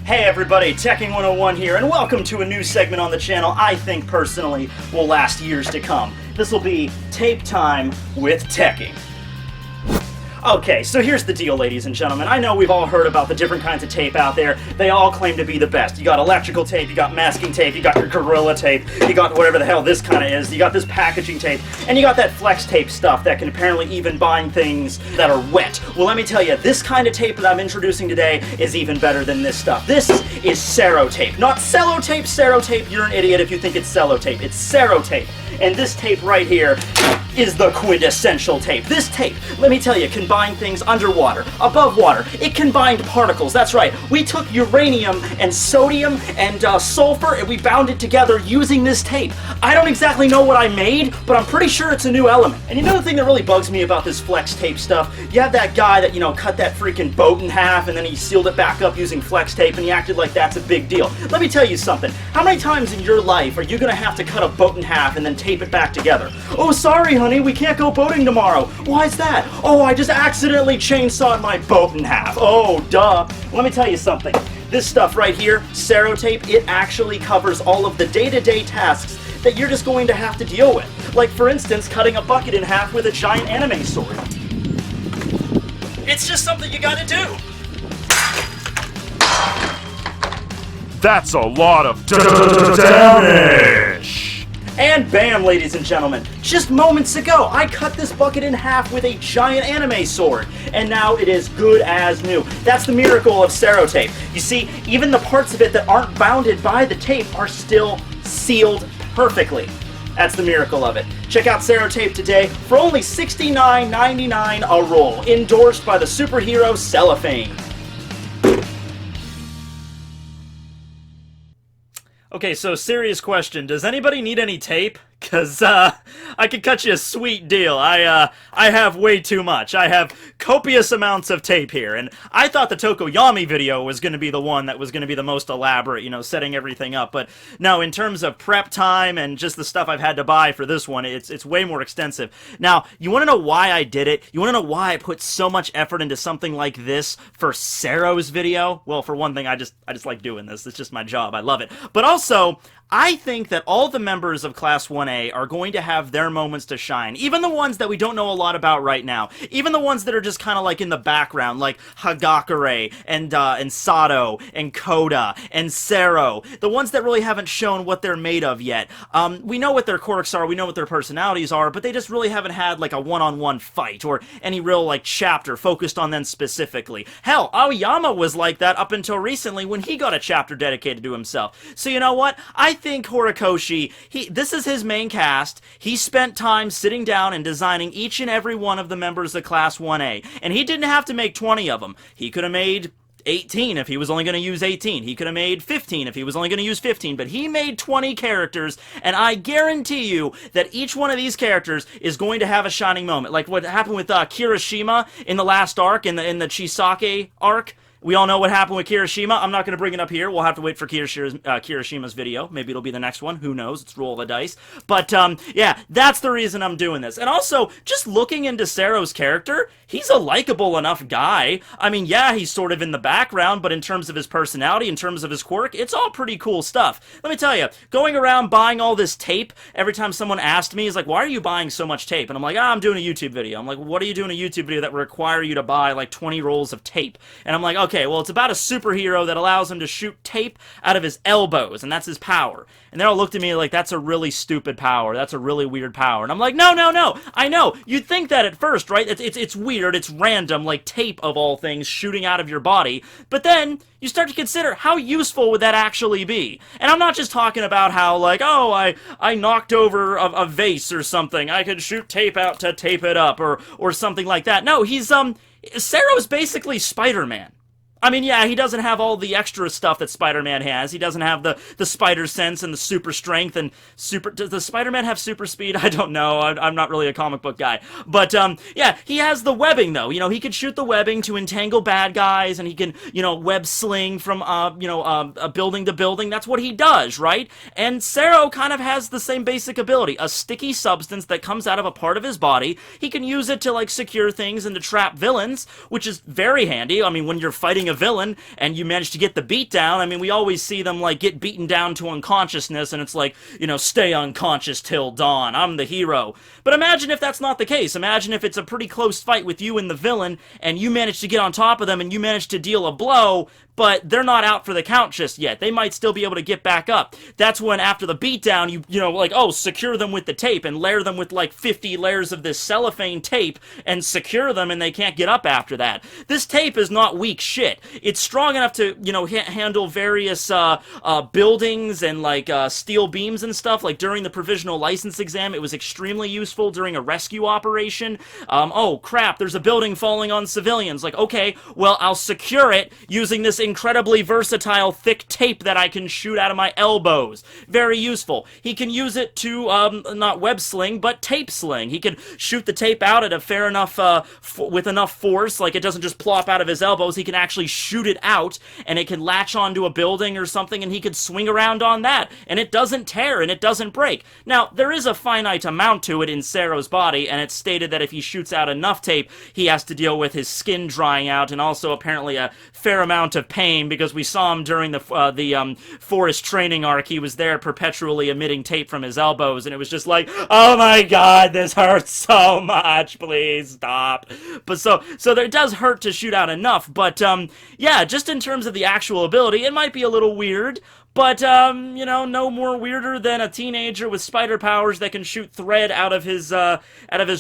Hey everybody, Tekking101 here, and welcome to a new segment on the channel I think personally will last years to come. This will be Tape Time with Tekking. Okay, so here's the deal, ladies and gentlemen. I know we've all heard about the different kinds of tape out there. They all claim to be the best. You got electrical tape, you got masking tape, you got your Gorilla tape, you got whatever the hell this kind of is, you got this packaging tape, and you got that flex tape stuff that can apparently even bind things that are wet. Well, let me tell you, this kind of tape that I'm introducing today is even better than this stuff. This is cero tape. Not cello tape, cero tape. You're an idiot if you think it's cello tape. It's cero tape. And this tape right here is the quintessential tape. This tape, let me tell you, can bind things underwater, above water. It can bind particles. That's right. We took uranium and sodium and sulfur and we bound it together using this tape. I don't exactly know what I made, but I'm pretty sure it's a new element. And you know the thing that really bugs me about this flex tape stuff? You have that guy that, cut that freaking boat in half and then he sealed it back up using flex tape and he acted like that's a big deal. Let me tell you something. How many times in your life are you going to have to cut a boat in half and then tape it back together? Oh, sorry, honey, we can't go boating tomorrow. Why's that? Oh, I just accidentally chainsawed my boat in half. Oh, duh. Let me tell you something. This stuff right here, cero tape, it actually covers all of the day-to-day tasks that you're just going to have to deal with. Like, for instance, cutting a bucket in half with a giant anime sword. It's just something you gotta do. That's a lot of damage! And bam, ladies and gentlemen, just moments ago, I cut this bucket in half with a giant anime sword, and now it is good as new. That's the miracle of cero tape. You see, even the parts of it that aren't bounded by the tape are still sealed perfectly. That's the miracle of it. Check out cero tape today for only $69.99 a roll, endorsed by the superhero Cellophane. Okay, so serious question. Does anybody need any tape? Because, I could cut you a sweet deal. I have way too much. I have copious amounts of tape here, and I thought the Tokoyami video was going to be the one that was going to be the most elaborate, setting everything up, but no, in terms of prep time and just the stuff I've had to buy for this one, it's way more extensive. Now, you want to know why I did it? You want to know why I put so much effort into something like this for Sero's video? Well, for one thing, I just like doing this. It's just my job. I love it. But also, I think that all the members of Class 1A are going to have their moments to shine. Even the ones that we don't know a lot about right now. Even the ones that are just kind of like in the background, like Hagakure and Sato and Koda and Sero. The ones that really haven't shown what they're made of yet. We know what their quirks are, we know what their personalities are, but they just really haven't had like a one-on-one fight or any real like chapter focused on them specifically. Hell, Aoyama was like that up until recently when he got a chapter dedicated to himself. So you know what? I think Horikoshi, this is his main cast. He spent time sitting down and designing each and every one of the members of Class 1A. And he didn't have to make 20 of them. He could have made 18 if he was only going to use 18. He could have made 15 if he was only going to use 15. But he made 20 characters, and I guarantee you that each one of these characters is going to have a shining moment. Like what happened with Kirishima in the last arc, in the Chisake arc. We all know what happened with Kirishima. I'm not going to bring it up here. We'll have to wait for Kirishima's video. Maybe it'll be the next one. Who knows? It's roll of the dice. But, yeah, that's the reason I'm doing this. And also, just looking into Sero's character, he's a likable enough guy. I mean, yeah, he's sort of in the background, but in terms of his personality, in terms of his quirk, it's all pretty cool stuff. Let me tell you, going around buying all this tape, every time someone asked me, he's like, why are you buying so much tape? And I'm like, I'm doing a YouTube video. I'm like, what are you doing a YouTube video that would require you to buy, like, 20 rolls of tape? And I'm like, okay, well, it's about a superhero that allows him to shoot tape out of his elbows, and that's his power. And they all looked at me like, that's a really stupid power. That's a really weird power. And I'm like, no. I know. You'd think that at first, right? It's weird. It's random, like tape of all things shooting out of your body. But then you start to consider how useful would that actually be. And I'm not just talking about how, like, oh, I knocked over a vase or something. I could shoot tape out to tape it up or something like that. No, Sero's basically Spider-Man. I mean, yeah, he doesn't have all the extra stuff that Spider-Man has. He doesn't have the spider sense and the super strength and does Spider-Man have super speed? I don't know. I'm not really a comic book guy. But, yeah, he has the webbing, though. He could shoot the webbing to entangle bad guys, and he can, web sling from, building to building. That's what he does, right? And Sero kind of has the same basic ability. A sticky substance that comes out of a part of his body. He can use it to, like, secure things and to trap villains, which is very handy. I mean, when you're fighting a villain and you manage to get the beat down, I mean, we always see them, like, get beaten down to unconsciousness, and it's like, you know, stay unconscious till dawn, I'm the hero. But imagine if that's not the case. Imagine if it's a pretty close fight with you and the villain, and you manage to get on top of them, and you manage to deal a blow, but they're not out for the count just yet. They might still be able to get back up. That's when, after the beatdown, you know, like, oh, secure them with the tape and layer them with, like, 50 layers of this cellophane tape and secure them, and they can't get up after that. This tape is not weak shit. It's strong enough to, you know, handle various buildings and, like, steel beams and stuff. Like, during the provisional license exam, it was extremely useful during a rescue operation. Oh, crap, there's a building falling on civilians. Like, okay, well, I'll secure it using this incredibly versatile thick tape that I can shoot out of my elbows. Very useful. He can use it to, not web sling, but tape sling. He can shoot the tape out at a fair enough, with enough force, like it doesn't just plop out of his elbows. He can actually shoot it out, and it can latch onto a building or something, and he could swing around on that, and it doesn't tear, and it doesn't break. Now, there is a finite amount to it in Sero's body, and it's stated that if he shoots out enough tape, he has to deal with his skin drying out, and also apparently a fair amount of pain, because we saw him during the forest training arc. He was there perpetually emitting tape from his elbows, and it was just like, oh my god, this hurts so much, please stop. But so it does hurt to shoot out enough, but yeah, just in terms of the actual ability, it might be a little weird, but, you know, no more weirder than a teenager with spider powers that can shoot thread out of his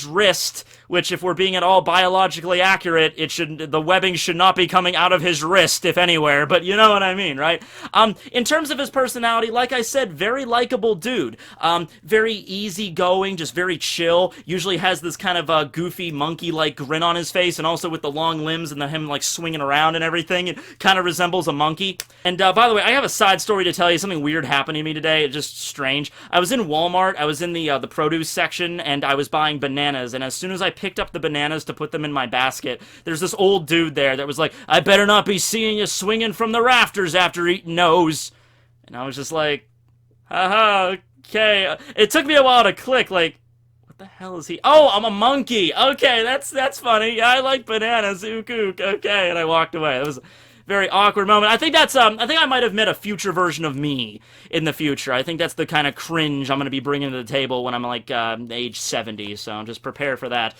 wrist, which, if we're being at all biologically accurate, the webbing should not be coming out of his wrist, if anywhere, but you know what I mean, right? In terms of his personality, like I said, very likable dude. Very easygoing, just very chill, usually has this kind of goofy, monkey-like grin on his face, and also with the long limbs and him, like, swinging around and everything, it kind of resembles a monkey. And, by the way, I have a side story to tell you. Something weird happened to me today. It's just strange. I was in Walmart. I was in the produce section, and I was buying bananas, and as soon as I picked up the bananas to put them in my basket, there's this old dude there that was like, I better not be seeing you swinging from the rafters after eating those. And I was just like, haha, okay. It took me a while to click, like, what the hell is he? Oh, I'm a monkey. Okay, that's funny. Yeah, I like bananas. Ook, ook. Okay, and I walked away. It was very awkward moment. I think that's, I think I might have met a future version of me in the future. I think that's the kind of cringe I'm going to be bringing to the table when I'm, like, age 70, so just prepare for that.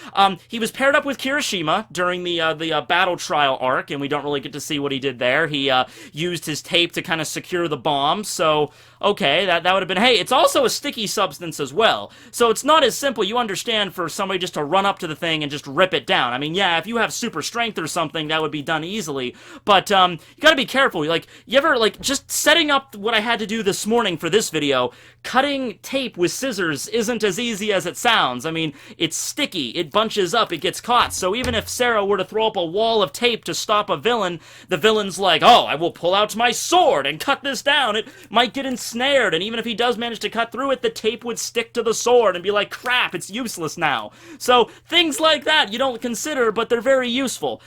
He was paired up with Kirishima during the battle trial arc, and we don't really get to see what he did there. He, used his tape to kind of secure the bomb, so, okay, that would have been, hey, it's also a sticky substance as well, so it's not as simple, you understand, for somebody just to run up to the thing and just rip it down. I mean, yeah, if you have super strength or something, that would be done easily, but, you gotta be careful. Like, you ever, like, just setting up what I had to do this morning for this video, cutting tape with scissors isn't as easy as it sounds. I mean, it's sticky, it bunches up, it gets caught, so even if Sero were to throw up a wall of tape to stop a villain, the villain's like, oh, I will pull out my sword and cut this down. It might get ensnared, and even if he does manage to cut through it, the tape would stick to the sword and be like, crap, it's useless now. So, things like that you don't consider, but they're very useful.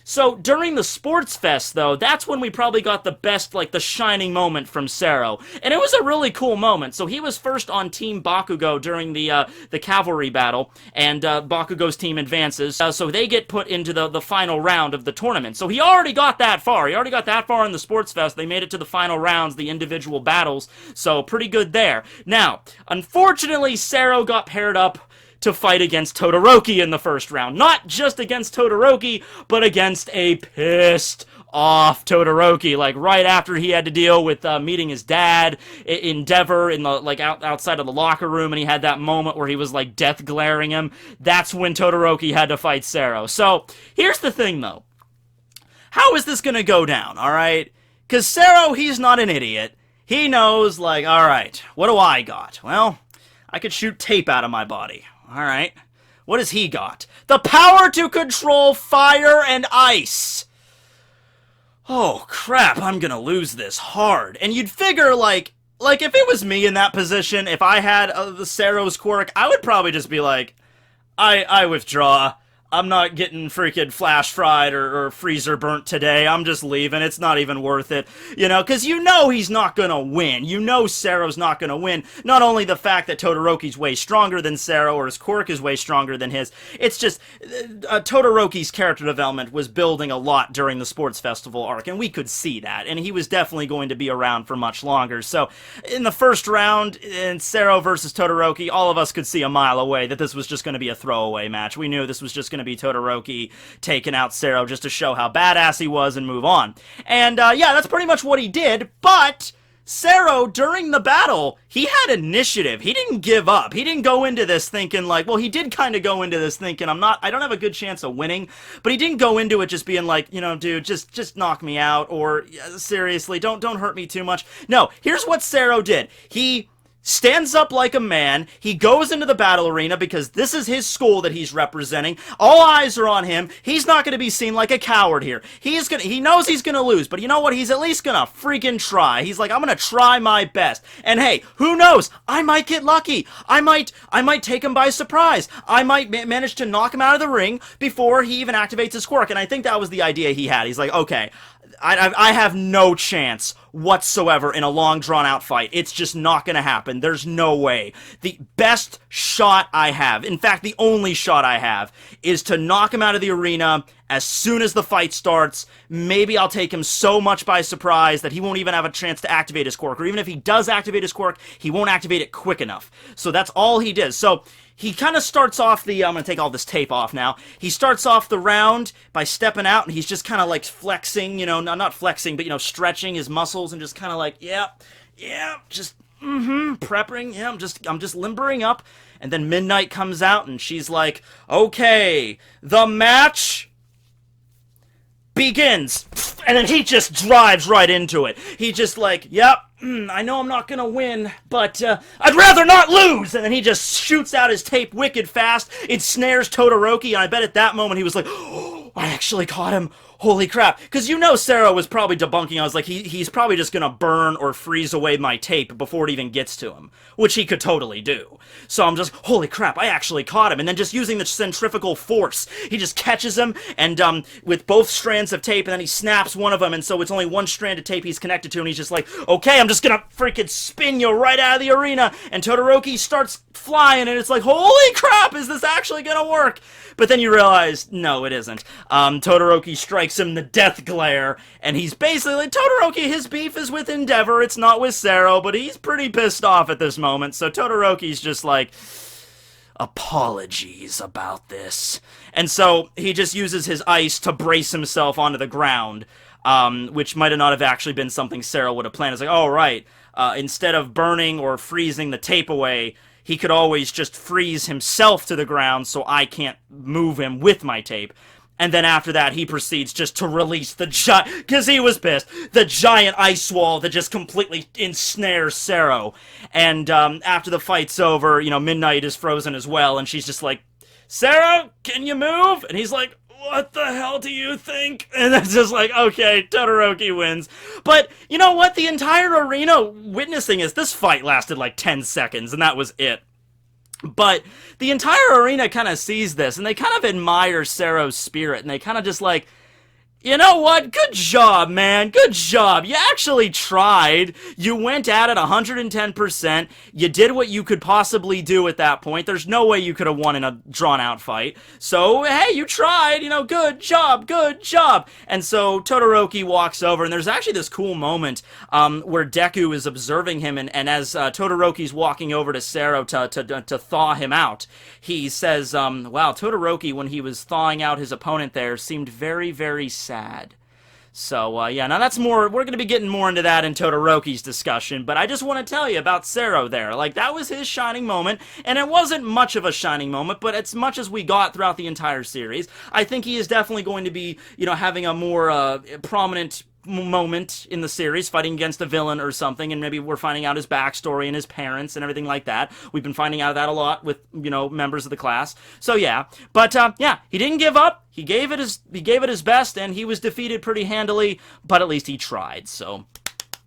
So, during the Sports Fest, though, that's when we probably got the best, like, the shining moment from Sero. And it was a really cool moment. So he was first on Team Bakugo during the cavalry battle, and Bakugo's team advances, so they get put into the final round of the tournament. So he already got that far. He already got that far in the Sports Fest. They made it to the final rounds, the individual battles, so pretty good there. Now, unfortunately, Sero got paired up to fight against Todoroki in the first round. Not just against Todoroki, but against a pissed off Todoroki, like right after he had to deal with meeting his dad in Denver in the, like, outside of the locker room, and he had that moment where he was, like, death glaring him. That's when Todoroki had to fight Sero. So here's the thing, though. How is this gonna go down, alright? Because Sero, he's not an idiot. He knows, like, alright, what do I got? Well, I could shoot tape out of my body. Alright. What has he got? The power to control fire and ice! Oh, crap, I'm gonna lose this hard. And you'd figure, like, if it was me in that position, if I had the Sero's quirk, I would probably just be like, I withdraw. I'm not getting freaking flash fried or freezer burnt today. I'm just leaving. It's not even worth it. You know, because you know he's not going to win. You know Sero's not going to win. Not only the fact that Todoroki's way stronger than Sero, or his quirk is way stronger than his, it's just Todoroki's character development was building a lot during the sports festival arc, and we could see that. And he was definitely going to be around for much longer. So in the first round, in Sero versus Todoroki, all of us could see a mile away that this was just going to be a throwaway match. We knew this was just going to be Todoroki taking out Sero just to show how badass he was and move on. And yeah, that's pretty much what he did, but Sero, during the battle, he had initiative. He didn't give up. He didn't go into this thinking like, well, he did kind of go into this thinking, I don't have a good chance of winning, but he didn't go into it just being like, you know, dude, just knock me out, or seriously, don't hurt me too much. No, here's what Sero did. He stands up like a man. He goes into the battle arena because this is his school that he's representing. All eyes are on him. He's not going to be seen like a coward here. He knows he's going to lose, but you know what? He's at least going to freaking try. He's like, I'm going to try my best. And hey, who knows? I might get lucky. I might take him by surprise. I might manage to knock him out of the ring before he even activates his quirk. And I think that was the idea he had. He's like, okay, I have no chance whatsoever in a long, drawn-out fight. It's just not going to happen. There's no way. The best shot I have, in fact, the only shot I have, is to knock him out of the arena as soon as the fight starts. Maybe I'll take him so much by surprise that he won't even have a chance to activate his quirk. Or even if he does activate his quirk, he won't activate it quick enough. So that's all he did. So he kind of starts off the, I'm going to take all this tape off now. He starts off the round by stepping out, and he's just kind of like flexing, you know, not flexing, but, you know, stretching his muscles and just kind of like, yeah, just, prepping, yeah, I'm just limbering up. And then Midnight comes out, and she's like, okay, the match begins. And then he just drives right into it. He just like, yep, I know I'm not gonna win, but I'd rather not lose! And then he just shoots out his tape wicked fast. It snares Todoroki, and I bet at that moment he was like, oh, I actually caught him. Holy crap. Because you know Sero was probably debunking. I was like, he's probably just gonna burn or freeze away my tape before it even gets to him. Which he could totally do. So I'm just, holy crap, I actually caught him. And then just using the centrifugal force, he just catches him, and with both strands of tape, and then he snaps one of them, and so it's only one strand of tape he's connected to, and he's just like, okay, I'm just gonna freaking spin you right out of the arena. And Todoroki starts flying, and it's like, holy crap, is this actually gonna work? But then you realize, no, it isn't. Todoroki strikes him the death glare, and he's basically like, Todoroki, his beef is with Endeavor, it's not with Sero, but he's pretty pissed off at this moment, so Todoroki's just like, apologies about this. And so he just uses his ice to brace himself onto the ground, which might not have actually been something Sero would have planned. It's like, oh, right, instead of burning or freezing the tape away, he could always just freeze himself to the ground so I can't move him with my tape. And then after that, he proceeds just to release the because he was pissed, the giant ice wall that just completely ensnares Sero. And after the fight's over, you know, Midnight is frozen as well, and she's just like, Sero, can you move? And he's like, what the hell do you think? And it's just like, okay, Todoroki wins. But you know what? The entire arena witnessing this fight lasted like 10 seconds, and that was it. But the entire arena kind of sees this, and they kind of admire Sero's spirit, and they kind of just like, you know what? Good job, man. Good job. You actually tried. You went at it 110%. You did what you could possibly do at that point. There's no way you could have won in a drawn-out fight. So, hey, you tried. You know, good job. Good job. And so Todoroki walks over, and there's actually this cool moment where Deku is observing him, and as Todoroki's walking over to Sero to thaw him out, he says, wow, Todoroki, when he was thawing out his opponent there, seemed very, very sad. So, yeah, now that's more, we're going to be getting more into that in Todoroki's discussion, but I just want to tell you about Sero there. Like, that was his shining moment, and it wasn't much of a shining moment, but as much as we got throughout the entire series, I think he is definitely going to be, you know, having a more prominent moment in the series, fighting against a villain or something, and maybe we're finding out his backstory and his parents and everything like that. We've been finding out that a lot with, you know, members of the class. So yeah, but yeah, he didn't give up. He gave it his best, and he was defeated pretty handily, but at least he tried. So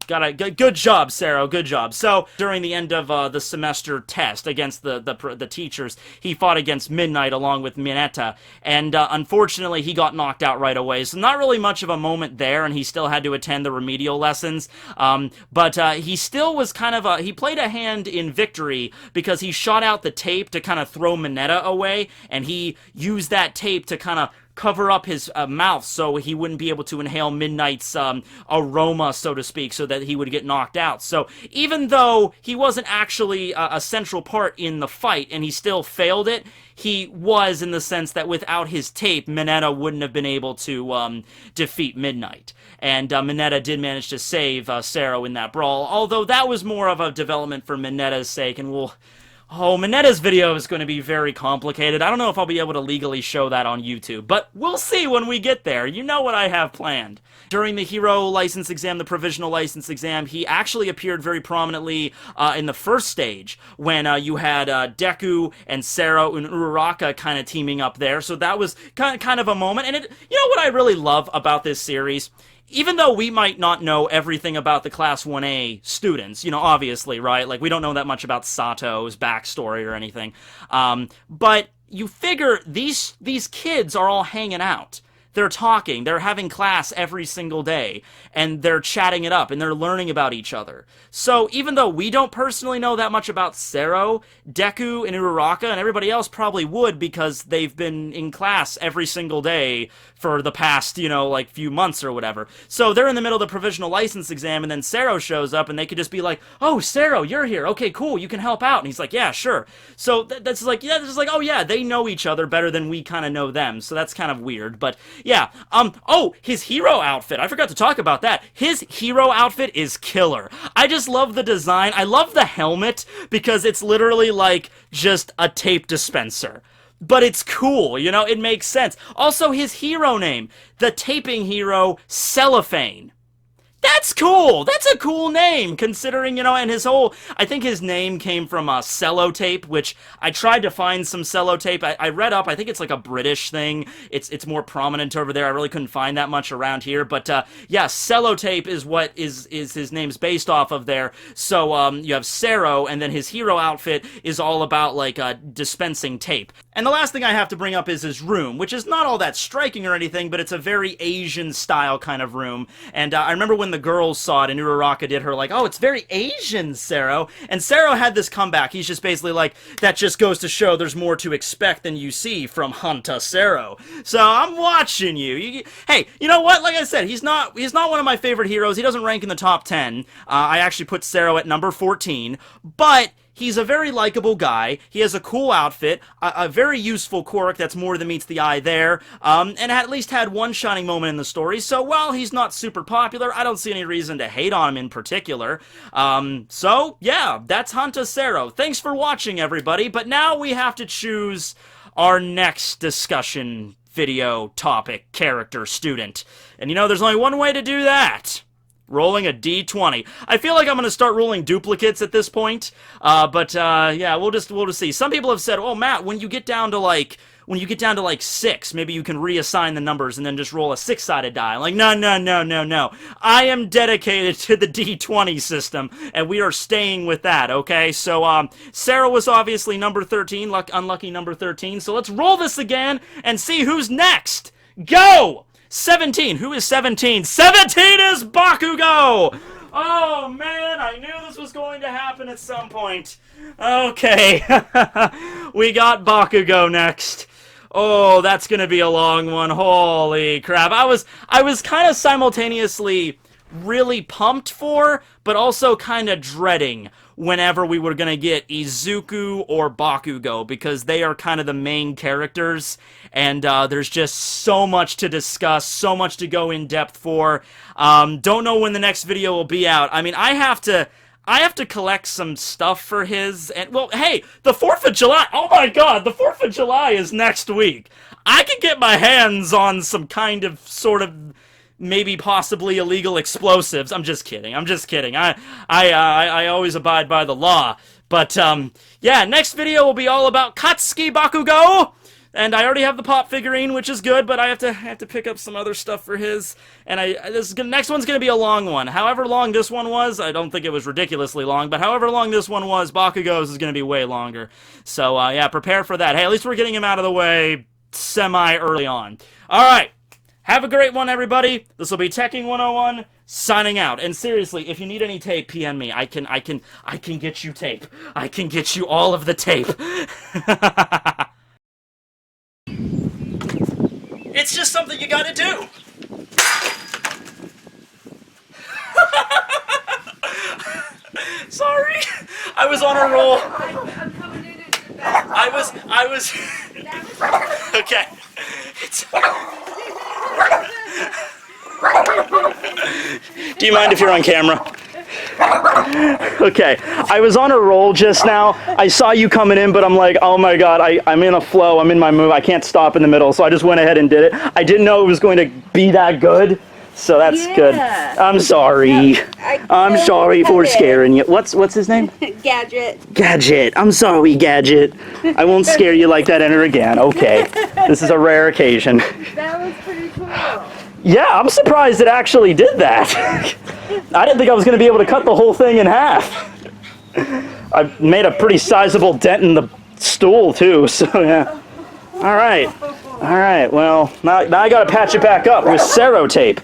Good job, Sero. Good job. So during the end of the semester test against the teachers, he fought against Midnight along with Mineta, and unfortunately he got knocked out right away. So not really much of a moment there, and he still had to attend the remedial lessons. But he still was kind of he played a hand in victory because he shot out the tape to kind of throw Mineta away, and he used that tape to kind of cover up his mouth so he wouldn't be able to inhale Midnight's aroma, so to speak, so that he would get knocked out. So even though he wasn't actually a central part in the fight and he still failed it, he was in the sense that without his tape, Mineta wouldn't have been able to defeat Midnight. And Mineta did manage to save Sero in that brawl, although that was more of a development for Mineta's sake, and we'll... Oh, Mineta's video is going to be very complicated. I don't know if I'll be able to legally show that on YouTube, but we'll see when we get there. You know what I have planned. During the hero license exam, the provisional license exam, he actually appeared very prominently in the first stage when you had Deku and Cero and Uraraka kind of teaming up there. So that was kind of a moment. And you know what I really love about this series? Even though we might not know everything about the Class 1A students, you know, obviously, right? Like, we don't know that much about Sato's backstory or anything. But you figure these kids are all hanging out. They're talking, they're having class every single day, and they're chatting it up, and they're learning about each other. So even though we don't personally know that much about Sero, Deku, and Uraraka, and everybody else probably would because they've been in class every single day for the past, you know, like, few months or whatever. So they're in the middle of the provisional license exam, and then Sero shows up, and they could just be like, oh, Sero, you're here. Okay, cool, you can help out. And he's like, yeah, sure. So that's like, yeah, it's like, oh, yeah, they know each other better than we kind of know them. So that's kind of weird, but... yeah, oh, his hero outfit. I forgot to talk about that. His hero outfit is killer. I just love the design. I love the helmet because it's literally like just a tape dispenser. But it's cool, you know, it makes sense. Also, his hero name, the taping hero, Cellophane. That's cool! That's a cool name, considering, you know, and his whole... I think his name came from cellotape, which I tried to find some cellotape. I read up, I think it's like a British thing. It's more prominent over there. I really couldn't find that much around here. But, yeah, cellotape is what is his name's based off of there. So, you have Sero, and then his hero outfit is all about, like, dispensing tape. And the last thing I have to bring up is his room, which is not all that striking or anything, but it's a very Asian-style kind of room. And I remember when the girls saw it and Uraraka did her like, oh, it's very Asian, Sero. And Sero had this comeback. He's just basically like, that just goes to show there's more to expect than you see from Hanta Sero. So I'm watching you. Hey, you know what? Like I said, he's not one of my favorite heroes. He doesn't rank in the top 10. I actually put Sero at number 14, but he's a very likable guy. He has a cool outfit, a very useful quirk that's more than meets the eye there, and at least had one shining moment in the story, so while he's not super popular, I don't see any reason to hate on him in particular. So, yeah, that's Hanta Sero. Thanks for watching, everybody, but now we have to choose our next discussion video topic, character, student. And you know, there's only one way to do that. Rolling a d20. I feel like I'm going to start rolling duplicates at this point, but yeah, we'll just see. Some people have said, "Oh, Matt, when you get down to like 6, maybe you can reassign the numbers and then just roll a 6-sided die." I'm like, no. I am dedicated to the d20 system, and we are staying with that. Okay, so Sarah was obviously number 13, unlucky number 13. So let's roll this again and see who's next. Go! 17. Who is 17? 17 is Bakugo! Oh, man, I knew this was going to happen at some point. Okay. We got Bakugo next. Oh, that's gonna be a long one. Holy crap. I was kind of simultaneously really pumped for, but also kind of dreading whenever we were going to get Izuku or Bakugo, because they are kind of the main characters, and there's just so much to discuss, so much to go in depth for. Don't know when the next video will be out. I mean, I have to collect some stuff for his, and, well, hey, the 4th of July, oh my god, the 4th of July is next week. I can get my hands on some kind of, sort of, maybe possibly illegal explosives. I'm just kidding. I always abide by the law. But, yeah, next video will be all about Katsuki Bakugo. And I already have the Pop figurine, which is good, but I have to pick up some other stuff for his. And next one's gonna be a long one. However long this one was, I don't think it was ridiculously long, but however long this one was, Bakugo's is gonna be way longer. So yeah, prepare for that. Hey, at least we're getting him out of the way semi-early on. Alright, have a great one, everybody. This will be Tekking101 signing out. And seriously, if you need any tape, PM me. I can get you tape. I can get you all of the tape. It's just something you gotta do. Sorry, I was on a roll. I'm coming in at the back. I was. Okay. Do you mind if you're on camera? Okay, I was on a roll just now. I saw you coming in, but I'm like, oh my god, I'm in a flow, I'm in my move, I can't stop in the middle, so I just went ahead and did it. I didn't know it was going to be that good, so that's good. I'm sorry. No, I'm sorry for scaring you. What's his name? Gadget. Gadget. I'm sorry, Gadget. I won't scare you like that ever again. Okay. This is a rare occasion. That was pretty cool. Yeah, I'm surprised it actually did that. I didn't think I was going to be able to cut the whole thing in half. I made a pretty sizable dent in the stool, too, so yeah. Alright. Alright, well, now I got to patch it back up with Cero tape.